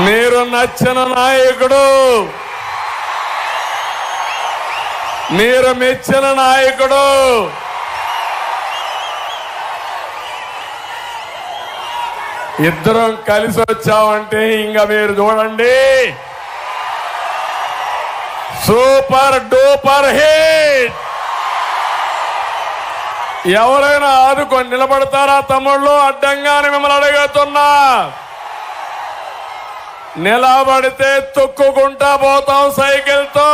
మీరు నచ్చిన నాయకుడు, మీరు మెచ్చిన నాయకుడు, ఇద్దరం కలిసి వచ్చామంటే ఇంకా మీరు చూడండి, సూపర్ డూపర్ హిట్. ఎవరైనా ఆదుకొని నిలబడతారా తమ్ముళ్ళు? అడ్డంగానే మిమ్మల్ని అడుగుతున్నా. నిలబడితే తొక్కుకుంటా పోతాం సైకిల్తో.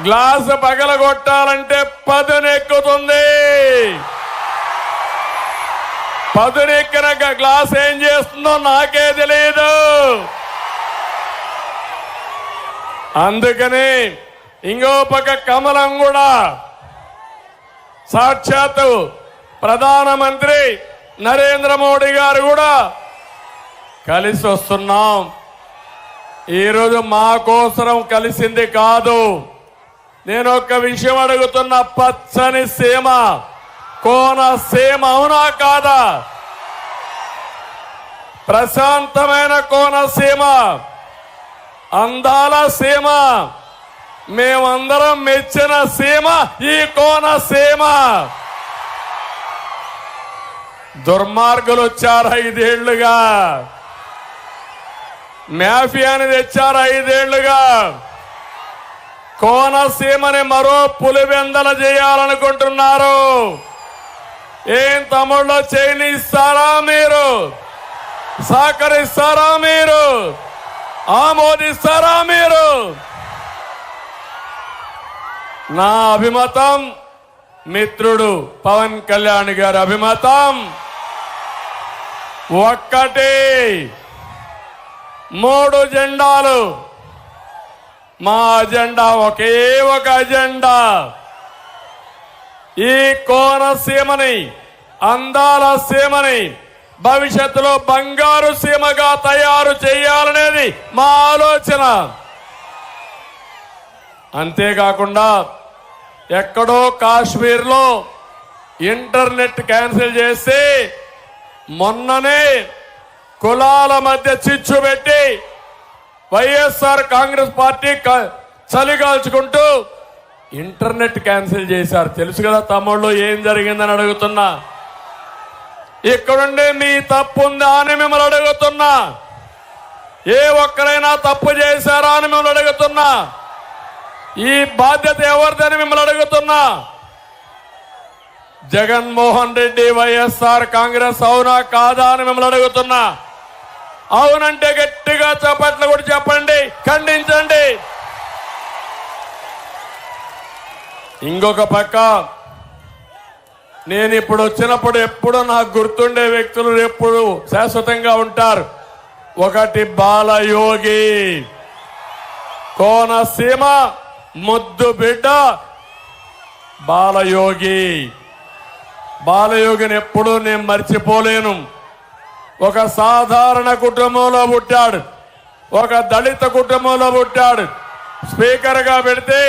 గ్లాసు పగలగొట్టాలంటే పదునెక్కుతుంది. పదునెక్కిన గ్లాస్ ఏం చేస్తుందో నాకే తెలియదు. అందుకని ఇంకో పక్క కమలం కూడా సాక్షాత్తు ప్రధానమంత్రి నరేంద్ర మోడీ గారు కూడా కలిసి వస్తున్నాం. ఈరోజు మా కోసరం కలిసింది కాదు. నేను ఒక విషయం అడుగుతున్నా, పచ్చని సీమ, కోనసీమ అవునా కాదా? ప్రశాంతమైన కోనసీమ, అందాల సీమ, మేమందరం మెచ్చిన సీమ ఈ కోనసీమ. దుర్మార్గులు వచ్చారు 5 ఏళ్లుగా, మాఫియాని తెచ్చారు 5 ఏళ్లుగా. కోనసీమని మరో పులివెందల చేయాలనుకుంటున్నారు. ఏం తమ్ముళ్ళు, చేయనిస్తారా మీరు? సహకరిస్తారా మీరు? ఆమోదిస్తారా మీరు? నా అభిమతం, మిత్రుడు పవన్ కళ్యాణ్ గారి అభిమతం ఒక్కటి, 3 జెండాలు. మా అజెండా ఒకే ఒక అజెండా, ఈ కోనసీమని, అందాల సీమని భవిష్యత్తులో బంగారు సీమగా తయారు చేయాలనేది మా ఆలోచన. అంతేకాకుండా ఎక్కడో కాశ్మీర్లో ఇంటర్నెట్ క్యాన్సిల్ చేసి మొన్ననే కులాల మధ్య చిచ్చు పెట్టి వైఎస్ఆర్ కాంగ్రెస్ పార్టీ చలిగాల్చుకుంటూ ఇంటర్నెట్ క్యాన్సిల్ చేశారు. తెలుసు కదా తమ్ముళ్ళు ఏం జరిగిందని అడుగుతున్నా. ఇక్కడుండే మీ తప్పు ఉందా అని మిమ్మల్ని అడుగుతున్నా. ఏ ఒక్కరైనా తప్పు చేశారా అని మిమ్మల్ని అడుగుతున్నా. ఈ బాధ్యత ఎవరిదని మిమ్మల్ని అడుగుతున్నా. జగన్మోహన్ రెడ్డి వైఎస్ఆర్ కాంగ్రెస్ అవునా కాదా అని మిమ్మల్ని అడుగుతున్నా. అవునంటే గట్టిగా చప్పట్లు కూడా చెప్పండి, ఖండించండి. ఇంకొక పక్క, నేను ఇప్పుడు వచ్చినప్పుడు ఎప్పుడు నాకు గుర్తుండే వ్యక్తులు ఎప్పుడు శాశ్వతంగా ఉంటారు. ఒకటి బాలయోగి, కోనసీమ ముద్దు బిడ్డ బాలయోగి. బాలయోగిని ఎప్పుడూ నేను మర్చిపోలేను. ఒక సాధారణ కుటుంబంలో పుట్టాడు, ఒక దళిత కుటుంబంలో పుట్టాడు. స్పీకర్గా పెడితే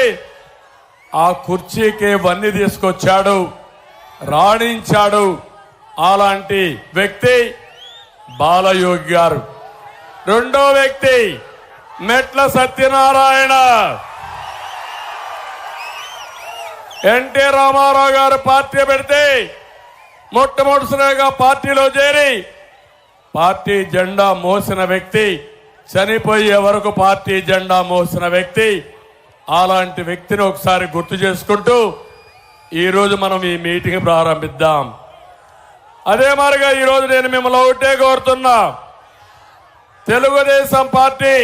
ఆ కుర్చీకి వన్నీ తీసుకొచ్చాడు, రాణించాడు. అలాంటి వ్యక్తి బాలయోగి గారు. రెండో వ్యక్తి మెట్ల సత్యనారాయణ. ఎన్టీ రామారావు గారు పార్టీ పెడితే మొట్టమొదటిసారిగా పార్టీలో చేరి పార్టీ జెండా మోసిన వ్యక్తి, చనిపోయే వరకు పార్టీ జెండా మోసిన వ్యక్తి. అలాంటి వ్యక్తిని ఒకసారి గుర్తు చేసుకుంటూ ఈరోజు మనం ఈ మీటింగ్ ప్రారంభిద్దాం. అదే మాదిరిగా ఈరోజు నేను మిమ్మల్ని ఒకటే కోరుతున్నా, తెలుగుదేశం పార్టీ,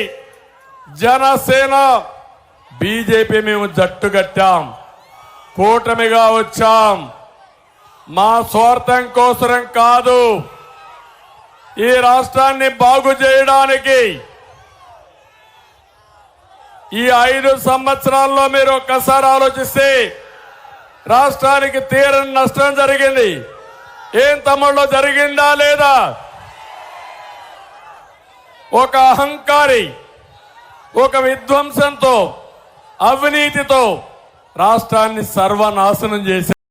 జనసేన, బీజేపీ మేము జట్టు కట్టాం, కూటమిగా వచ్చాం. మా స్వార్థం కోసరం కాదు, ఈ రాష్ట్రాన్ని బాగు చేయడానికి. ఈ 5 సంవత్సరాల్లో మీరు ఒక్కసారి ఆలోచిస్తే రాష్ట్రానికి తీరని నష్టం జరిగింది. ఏం తమ్ముళ్ళు, జరిగిందా లేదా? ఒక అహంకారి, ఒక విధ్వంసంతో, అవినీతితో రాష్ట్రాన్ని సర్వనాశనం చేశారు.